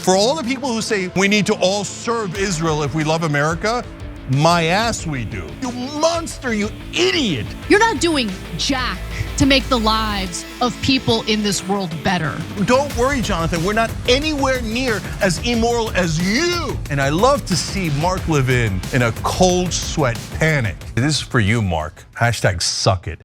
For all the people who say we need to all serve Israel if we love America, my ass we do. You monster, you idiot. You're not doing jack to make the lives of people in this world better. Don't worry, Jonathan, we're not anywhere near as immoral as you. And I love to see Mark Levin in a cold sweat panic. This is for you, Mark. Hashtag suck it.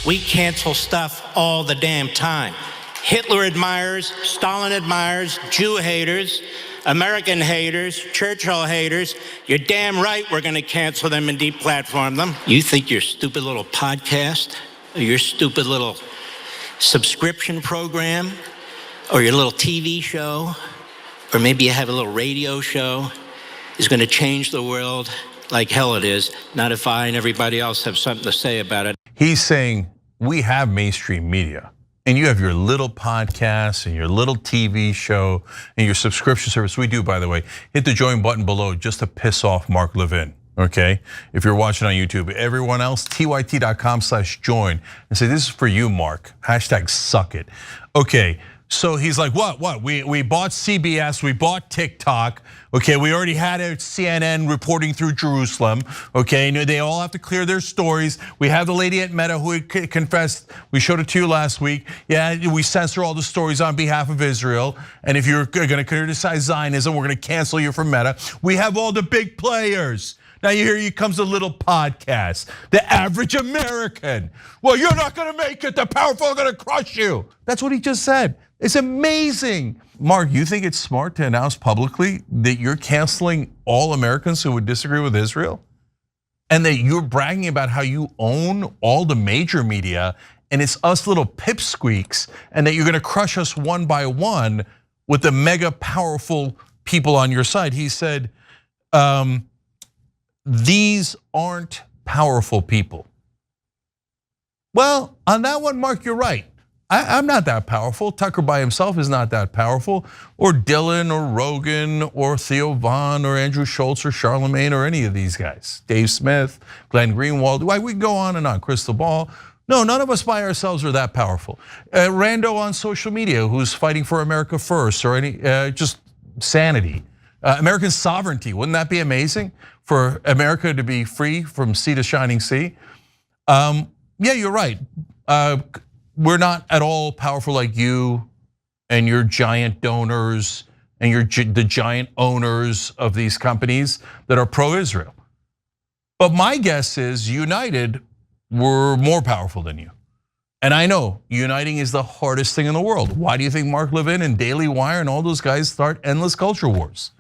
We cancel stuff all the damn time. Hitler admirers, Stalin admirers, Jew haters, American haters, Churchill haters. You're damn right we're gonna cancel them and deplatform them. You think your stupid little podcast, or your stupid little subscription program, or your little TV show, or maybe you have a little radio show, is gonna change the world like hell it is, not if I and everybody else have something to say about it. He's saying we have mainstream media. And you have your little podcast and your little TV show and your subscription service. We do, by the way. Hit the join button below just to piss off Mark Levin, okay? If you're watching on YouTube. Everyone else, tyt.com/join and say, this is for you, Mark. Hashtag suck it. Okay, so he's like, what? We bought CBS, we bought TikTok. Okay, we already had a CNN reporting through Jerusalem. Okay, they all have to clear their stories. We have the lady at Meta who confessed, we showed it to you last week. Yeah, we censor all the stories on behalf of Israel. And if you're gonna criticize Zionism, we're gonna cancel you from Meta. We have all the big players. Now here comes a little podcast. The average American. Well, you're not gonna make it. The powerful are gonna crush you. That's what he just said. It's amazing. Mark, you think it's smart to announce publicly that you're canceling all Americans who would disagree with Israel? And that you're bragging about how you own all the major media and it's us little pipsqueaks, and that you're gonna crush us one by one with the mega powerful people on your side. He said, these aren't powerful people. Well, on that one, Mark, you're right. I'm not that powerful. Tucker by himself is not that powerful, or Dylan, or Rogan, or Theo Vaughn, or Andrew Schultz, or Charlemagne, or any of these guys. Dave Smith, Glenn Greenwald. Why, we can go on and on. Crystal Ball. No, none of us by ourselves are that powerful. Rando on social media, who's fighting for America first, or any just sanity. American sovereignty. Wouldn't that be amazing for America to be free from sea to shining sea? Yeah, you're right. We're not at all powerful like you and your giant donors and the giant owners of these companies that are pro-Israel. But my guess is United were more powerful than you. And I know uniting is the hardest thing in the world. Why do you think Mark Levin and Daily Wire and all those guys start endless culture wars?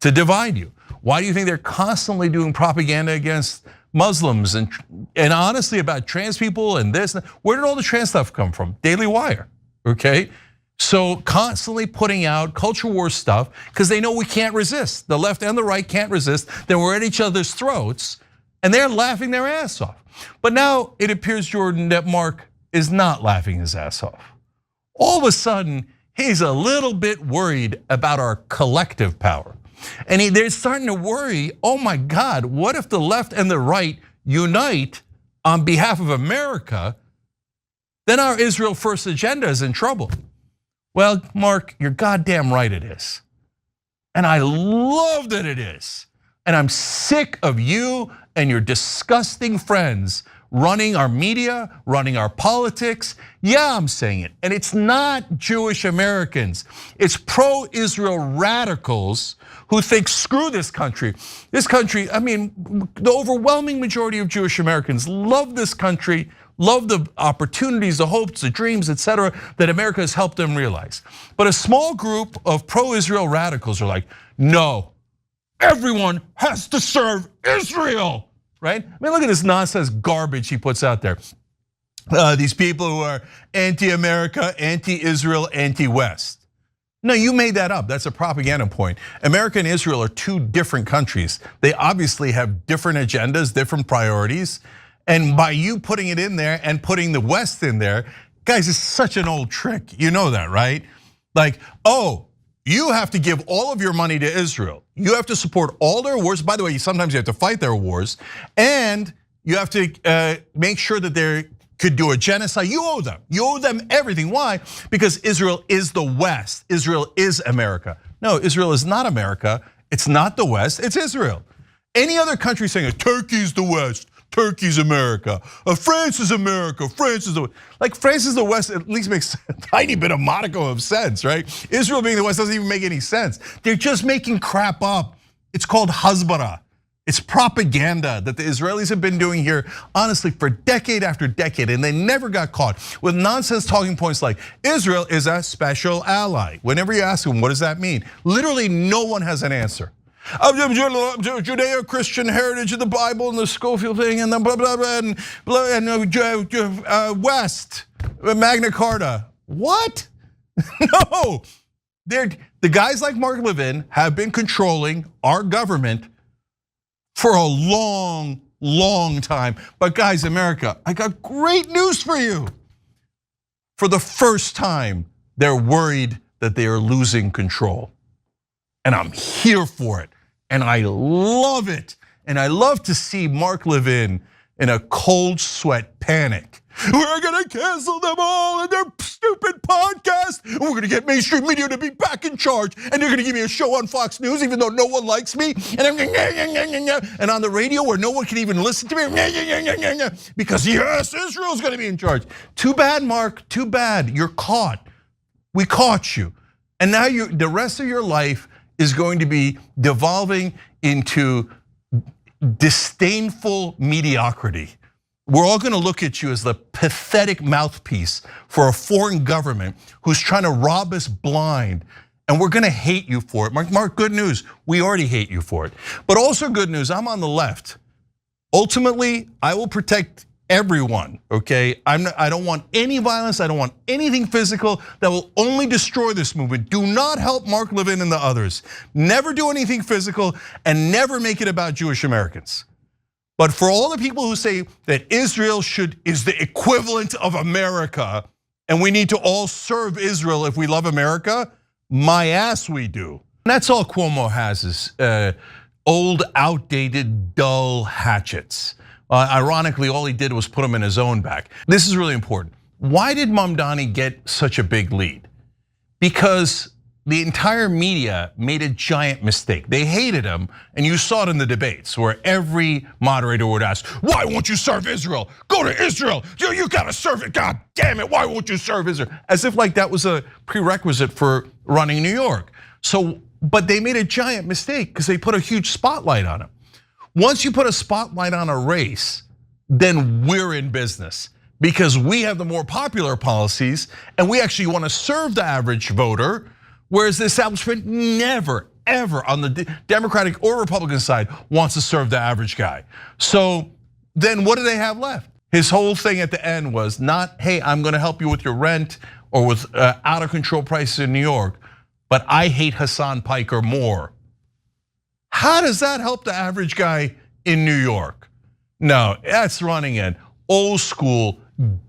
To divide you. Why do you think they're constantly doing propaganda against Muslims and honestly about trans people and this? Where did all the trans stuff come from? Daily Wire, okay? So constantly putting out culture war stuff because they know we can't resist. The left and the right can't resist. Then we're at each other's throats and they're laughing their ass off. But now it appears, Jordan, that Mark is not laughing his ass off. All of a sudden, he's a little bit worried about our collective power. And they're starting to worry, oh my God, what if the left and the right unite on behalf of America? Then our Israel first agenda is in trouble. Well, Mark, you're goddamn right it is. And I love that it is. And I'm sick of you and your disgusting friends running our media, running our politics. Yeah, I'm saying it. And it's not Jewish Americans. It's pro-Israel radicals who think, screw this country. This country, I mean, the overwhelming majority of Jewish Americans love this country, love the opportunities, the hopes, the dreams, etc., that America has helped them realize. But a small group of pro-Israel radicals are like, no, everyone has to serve Israel, right? I mean, look at this nonsense garbage he puts out there. These people who are anti-America, anti-Israel, anti-West. No, you made that up. That's a propaganda point. America and Israel are two different countries. They obviously have different agendas, different priorities. And by you putting it in there and putting the West in there, guys, it's such an old trick. You know that, right? Like, oh, you have to give all of your money to Israel. You have to support all their wars. By the way, sometimes you have to fight their wars. And you have to make sure that they're could do a genocide. You owe them. You owe them everything. Why? Because Israel is the West. Israel is America. No, Israel is not America. It's not the West. It's Israel. Any other country saying Turkey's the West, Turkey's America, France is America, France is the West. Like France is the West at least makes a tiny bit of modicum of sense, right? Israel being the West doesn't even make any sense. They're just making crap up. It's called Hasbara. It's propaganda that the Israelis have been doing here, honestly, for decade after decade, and they never got caught with nonsense talking points like Israel is a special ally. Whenever you ask them, what does that mean? Literally no one has an answer. Judeo-Christian heritage of the Bible and the Schofield thing and the blah blah blah and West Magna Carta. What? No, the guys like Mark Levin have been controlling our government for a long, long time. But guys, America, I got great news for you. For the first time, they're worried that they are losing control. And I'm here for it. And I love it. And I love to see Mark Levin in a cold sweat panic. We're gonna cancel them all and their stupid podcast. And we're gonna get mainstream media to be back in charge. And they're gonna give me a show on Fox News even though no one likes me. And on the radio where no one can even listen to me. Because yes, Israel's gonna be in charge. Too bad, Mark, too bad. You're caught. We caught you. And now the rest of your life is going to be devolving into disdainful mediocrity. We're all gonna look at you as the pathetic mouthpiece for a foreign government who's trying to rob us blind. And we're gonna hate you for it. Mark, good news, we already hate you for it. But also good news, I'm on the left. Ultimately, I will protect everyone, okay? I don't want any violence, I don't want anything physical that will only destroy this movement. Do not help Mark Levin and the others. Never do anything physical and never make it about Jewish Americans. But for all the people who say that Israel is the equivalent of America and we need to all serve Israel if we love America, my ass we do. And that's all Cuomo has is old, outdated, dull hatchets. Ironically, all he did was put him in his own back. This is really important. Why did Mamdani get such a big lead? Because the entire media made a giant mistake. They hated him, and you saw it in the debates where every moderator would ask, why won't you serve Israel? Go to Israel, you gotta serve it, God damn it, why won't you serve Israel? As if like that was a prerequisite for running New York. But they made a giant mistake because they put a huge spotlight on him. Once you put a spotlight on a race, then we're in business because we have the more popular policies and we actually want to serve the average voter, whereas the establishment never, ever on the Democratic or Republican side wants to serve the average guy. So then what do they have left? His whole thing at the end was not, hey, I'm gonna help you with your rent or with out of control prices in New York, but I hate Hassan Piker more. How does that help the average guy in New York? No, that's running an old school,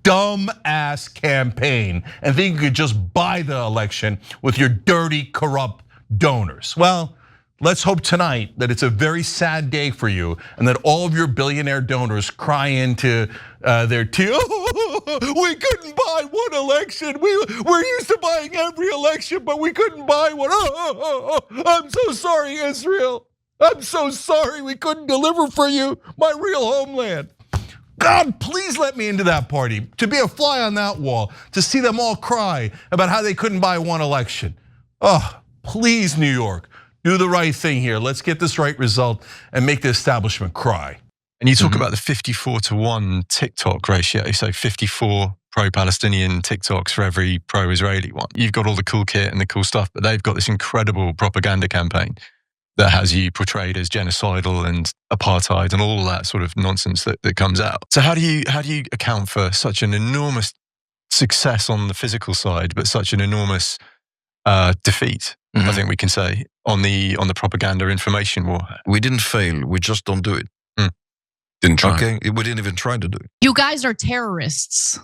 dumb ass campaign and think you could just buy the election with your dirty, corrupt donors. Well, let's hope tonight that it's a very sad day for you and that all of your billionaire donors cry into their tears. We couldn't buy one election. We're used to buying every election, but we couldn't buy one. I'm so sorry, Israel. I'm so sorry we couldn't deliver for you my real homeland. God, please let me into that party, to be a fly on that wall, to see them all cry about how they couldn't buy one election. Please, New York, do the right thing here. Let's get this right result and make the establishment cry. And you talk about the 54-to-1 TikTok ratio, so 54 pro-Palestinian TikToks for every pro-Israeli one. You've got all the cool kit and the cool stuff, but they've got this incredible propaganda campaign that has you portrayed as genocidal and apartheid and all that sort of nonsense that comes out. So how do you account for such an enormous success on the physical side, but such an enormous defeat, I think we can say, on the propaganda information war? We didn't fail, we just don't do it. Didn't try. Okay, we didn't even try to do it. You guys are terrorists.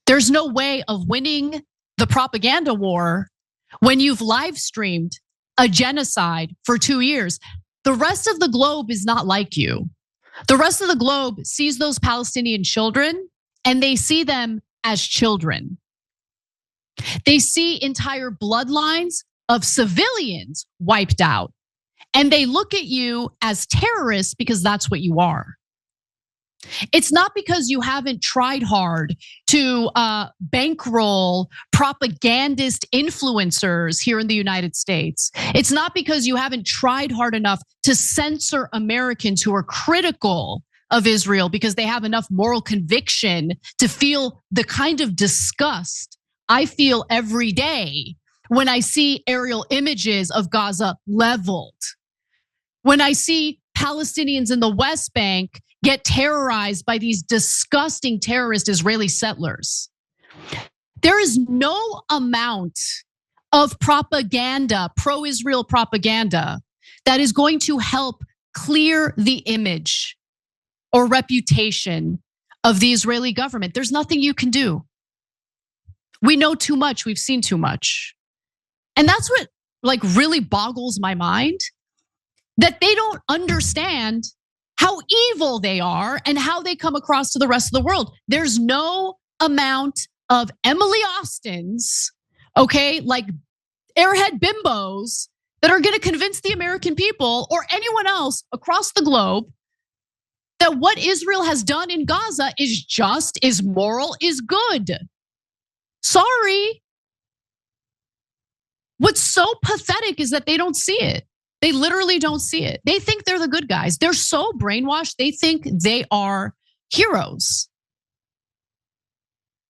There's no way of winning the propaganda war when you've live streamed a genocide for 2 years. The rest of the globe is not like you. The rest of the globe sees those Palestinian children and they see them as children. They see entire bloodlines of civilians wiped out, and they look at you as terrorists because that's what you are. It's not because you haven't tried hard to bankroll propagandist influencers here in the United States. It's not because you haven't tried hard enough to censor Americans who are critical of Israel because they have enough moral conviction to feel the kind of disgust I feel every day when I see aerial images of Gaza leveled. When I see Palestinians in the West Bank get terrorized by these disgusting terrorist Israeli settlers. There is no amount of propaganda, pro-Israel propaganda, that is going to help clear the image or reputation of the Israeli government. There's nothing you can do. We know too much, we've seen too much. And that's what really boggles my mind, that they don't understand how evil they are and how they come across to the rest of the world. There's no amount of Emily Austins, like airhead bimbos that are gonna convince the American people or anyone else across the globe that what Israel has done in Gaza is just, is moral, is good. Sorry. What's so pathetic is that they don't see it. They literally don't see it. They think they're the good guys. They're so brainwashed, they think they are heroes.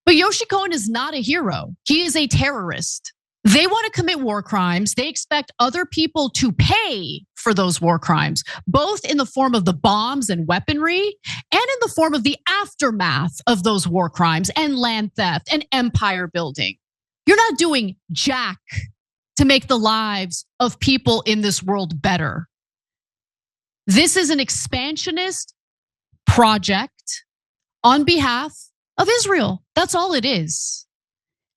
But Yoshi Cohen is not a hero. He is a terrorist. They want to commit war crimes. They expect other people to pay for those war crimes, both in the form of the bombs and weaponry, and in the form of the aftermath of those war crimes and land theft and empire building. You're not doing jack to make the lives of people in this world better. This is an expansionist project on behalf of Israel. That's all it is.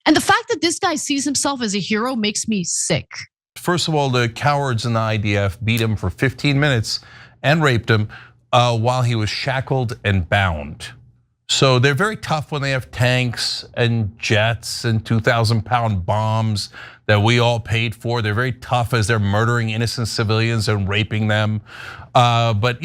And the fact that this guy sees himself as a hero makes me sick. First of all, the cowards in the IDF beat him for 15 minutes and raped him while he was shackled and bound. So they're very tough when they have tanks and jets and 2,000-pound bombs that we all paid for. They're very tough as they're murdering innocent civilians and raping them. But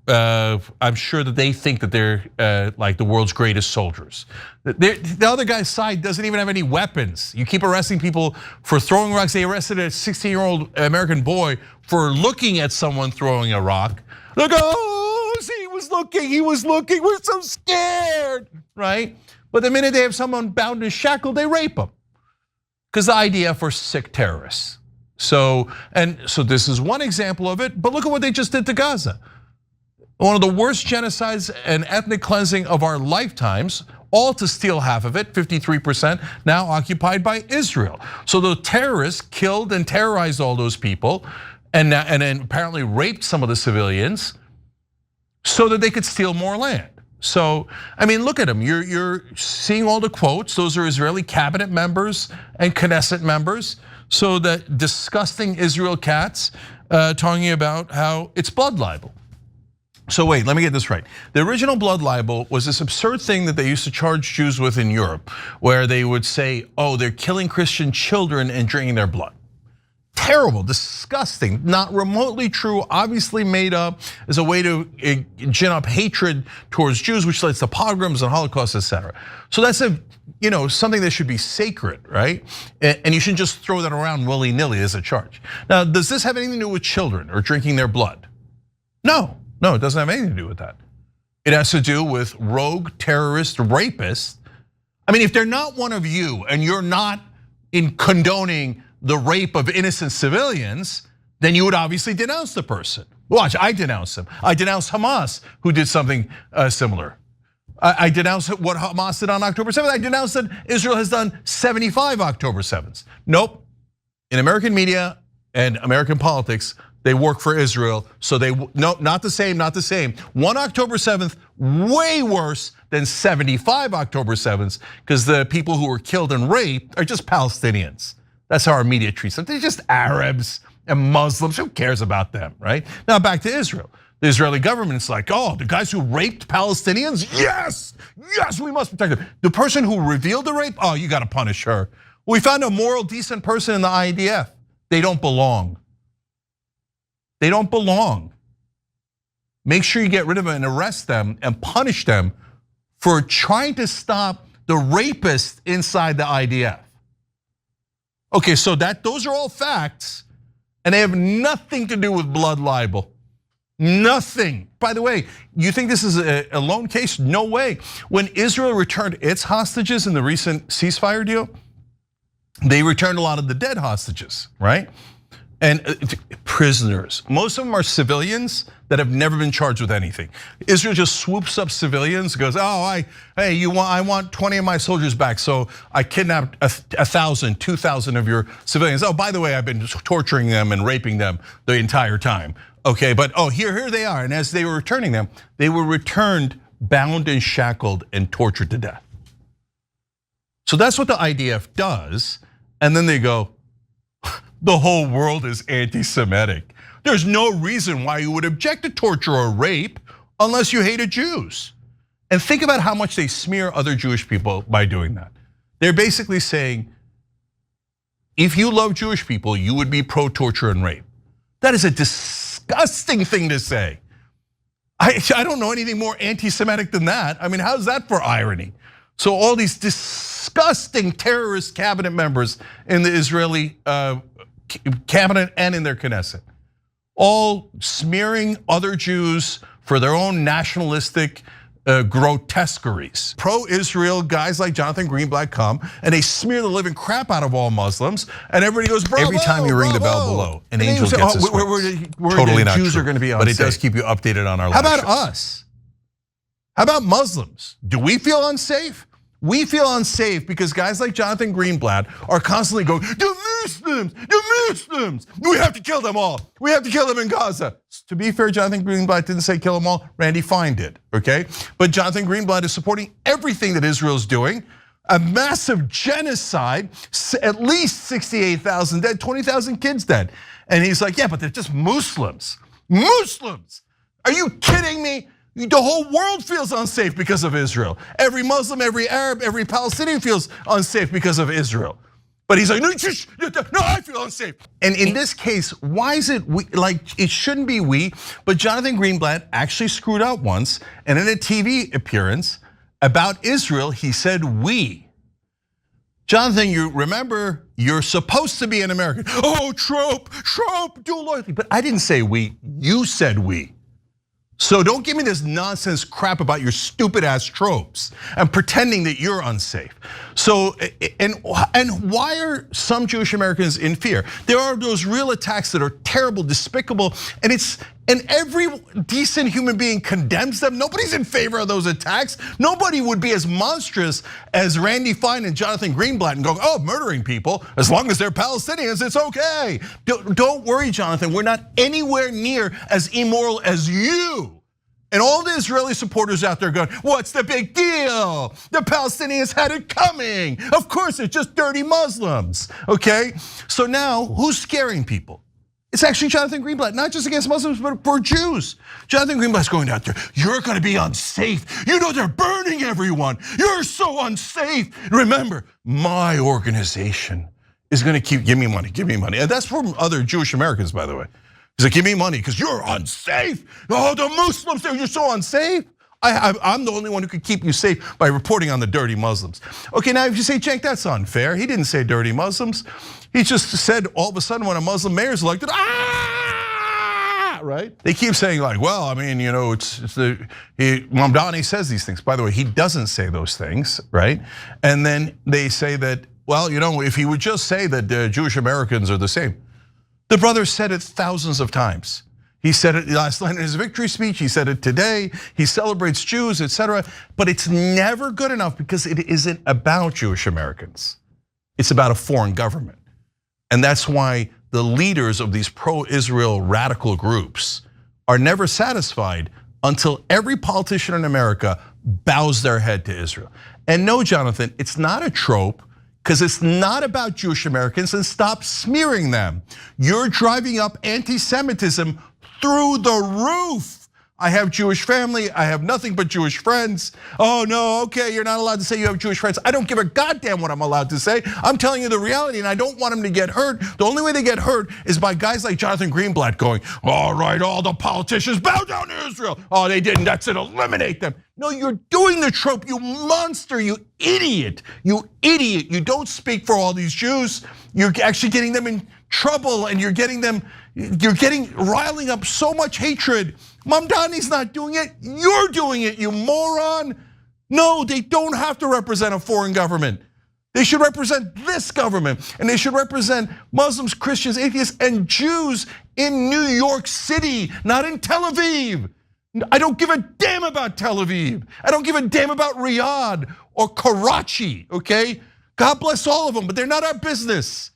I'm sure that they think that they're like the world's greatest soldiers. The other guy's side doesn't even have any weapons. You keep arresting people for throwing rocks. They arrested a 16-year-old American boy for looking at someone throwing a rock. Look, oh, see, he was looking, we're so scared, right? But the minute they have someone bound and shackled, they rape them. Because the IDF are sick terrorists. So this is one example of it, but look at what they just did to Gaza. One of the worst genocides and ethnic cleansing of our lifetimes, all to steal half of it, 53%, now occupied by Israel. So the terrorists killed and terrorized all those people, and then apparently raped some of the civilians so that they could steal more land. So, I mean, look at them. You're seeing all the quotes. Those are Israeli cabinet members and Knesset members. So that disgusting Israel cats talking about how it's blood libel. So wait, let me get this right. The original blood libel was this absurd thing that they used to charge Jews with in Europe, where they would say, oh, they're killing Christian children and drinking their blood. Terrible, disgusting, not remotely true, obviously made up as a way to gin up hatred towards Jews, which leads to pogroms and Holocaust, etc. So that's something that should be sacred, right? And you shouldn't just throw that around willy-nilly as a charge. Now, does this have anything to do with children or drinking their blood? No, it doesn't have anything to do with that. It has to do with rogue terrorist rapists. I mean, if they're not one of you and you're not in condoning the rape of innocent civilians, then you would obviously denounce the person. Watch, I denounce them. I denounce Hamas, who did something similar. I denounce what Hamas did on October 7th. I denounce that Israel has done 75 October 7th. Nope, in American media and American politics, they work for Israel, so no, not the same, not the same. One October 7th, way worse than 75 October 7th, because the people who were killed and raped are just Palestinians. That's how our media treats them. They're just Arabs and Muslims. Who cares about them, right? Now back to Israel. The Israeli government's like, oh, the guys who raped Palestinians? Yes, we must protect them. The person who revealed the rape, oh, you gotta punish her. We found a moral, decent person in the IDF. They don't belong. They don't belong. Make sure you get rid of them and arrest them and punish them for trying to stop the rapist inside the IDF. Okay, so those are all facts, and they have nothing to do with blood libel. Nothing. By the way, you think this is a lone case? No way. When Israel returned its hostages in the recent ceasefire deal, they returned a lot of the dead hostages, right? And prisoners. Most of them are civilians that have never been charged with anything. Israel just swoops up civilians, goes, oh, I want 20 of my soldiers back, so I kidnapped 1,000, 2,000 of your civilians. Oh, by the way, I've been torturing them and raping them the entire time. Okay, but here they are. And as they were returning them, they were returned bound and shackled and tortured to death. So that's what the IDF does. And then they go, the whole world is anti-Semitic. There's no reason why you would object to torture or rape unless you hated Jews. And think about how much they smear other Jewish people by doing that. They're basically saying, if you love Jewish people, you would be pro-torture and rape. That is a disgusting thing to say. I don't know anything more anti-Semitic than that. I mean, how's that for irony? So all these disgusting terrorist cabinet members in the Israeli cabinet and in their Knesset, all smearing other Jews for their own nationalistic grotesqueries. Pro-Israel guys like Jonathan Greenblatt come and they smear the living crap out of all Muslims, and everybody goes, bravo. Every time you ring the bell below, an angel gets his wings. Totally not Jews are going to be unsafe. But it does keep you updated on our live How about shows. us? How about Muslims? Do we feel unsafe? We feel unsafe because guys like Jonathan Greenblatt are constantly going, the Muslims, we have to kill them all. We have to kill them in Gaza. To be fair, Jonathan Greenblatt didn't say kill them all, Randy Fine did, okay? But Jonathan Greenblatt is supporting everything that Israel's doing. A massive genocide, at least 68,000 dead, 20,000 kids dead. And he's like, yeah, but they're just Muslims. Muslims, are you kidding me? The whole world feels unsafe because of Israel. Every Muslim, every Arab, every Palestinian feels unsafe because of Israel. But he's like, no, I feel unsafe. And in this case, why is it we? Like, it shouldn't be we, but Jonathan Greenblatt actually screwed up once, and in a TV appearance about Israel, he said we. Jonathan, you remember, you're supposed to be an American. Oh, Trump, dual loyalty. But I didn't say we, you said we. So don't give me this nonsense crap about your stupid ass tropes and pretending that you're unsafe. So, and why are some Jewish Americans in fear? There are those real attacks that are terrible, despicable, and every decent human being condemns them. Nobody's in favor of those attacks. Nobody would be as monstrous as Randy Fine and Jonathan Greenblatt and go, oh, murdering people, as long as they're Palestinians, it's okay. Don't worry, Jonathan, we're not anywhere near as immoral as you. And all the Israeli supporters out there going, what's the big deal? The Palestinians had it coming. Of course, it's just dirty Muslims, okay? So now, who's scaring people? It's actually Jonathan Greenblatt, not just against Muslims, but for Jews. Jonathan Greenblatt's going out there, you're gonna be unsafe. You know they're burning everyone. You're so unsafe. Remember, my organization is gonna keep, give me money. And that's from other Jewish Americans, by the way. He's like, give me money because you're unsafe. Oh, the Muslims, you're so unsafe. I'm the only one who could keep you safe by reporting on the dirty Muslims. Okay, now if you say, Cenk, that's unfair. He didn't say dirty Muslims. He just said all of a sudden when a Muslim mayor is elected, right? They keep saying like, well, I mean, Mamdani says these things. By the way, he doesn't say those things, right? And then they say that, well, if he would just say that Jewish Americans are the same. The brother said it thousands of times. He said it last night in his victory speech, he said it today, he celebrates Jews, etc. But it's never good enough because it isn't about Jewish Americans. It's about a foreign government. And that's why the leaders of these pro-Israel radical groups are never satisfied until every politician in America bows their head to Israel. And no, Jonathan, it's not a trope, because it's not about Jewish Americans, and stop smearing them. You're driving up anti-Semitism through the roof. I have Jewish family. I have nothing but Jewish friends. Oh no, okay, you're not allowed to say you have Jewish friends. I don't give a goddamn what I'm allowed to say. I'm telling you the reality and I don't want them to get hurt. The only way they get hurt is by guys like Jonathan Greenblatt going, all right, all the politicians bow down to Israel. Oh, they didn't, that's it, eliminate them. No, you're doing the trope, you monster, you idiot. You idiot, you don't speak for all these Jews. You're actually getting them in trouble and you're riling up so much hatred. Mamdani's not doing it, you're doing it, you moron. No, they don't have to represent a foreign government. They should represent this government and they should represent Muslims, Christians, atheists, and Jews in New York City, not in Tel Aviv. I don't give a damn about Tel Aviv. I don't give a damn about Riyadh or Karachi, okay? God bless all of them, but they're not our business.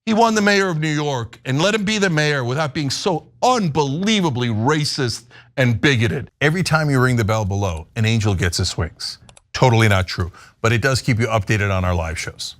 He won the mayor of New York and let him be the mayor without being so unbelievably racist and bigoted. Every time you ring the bell below, an angel gets his wings. Totally not true, but it does keep you updated on our live shows.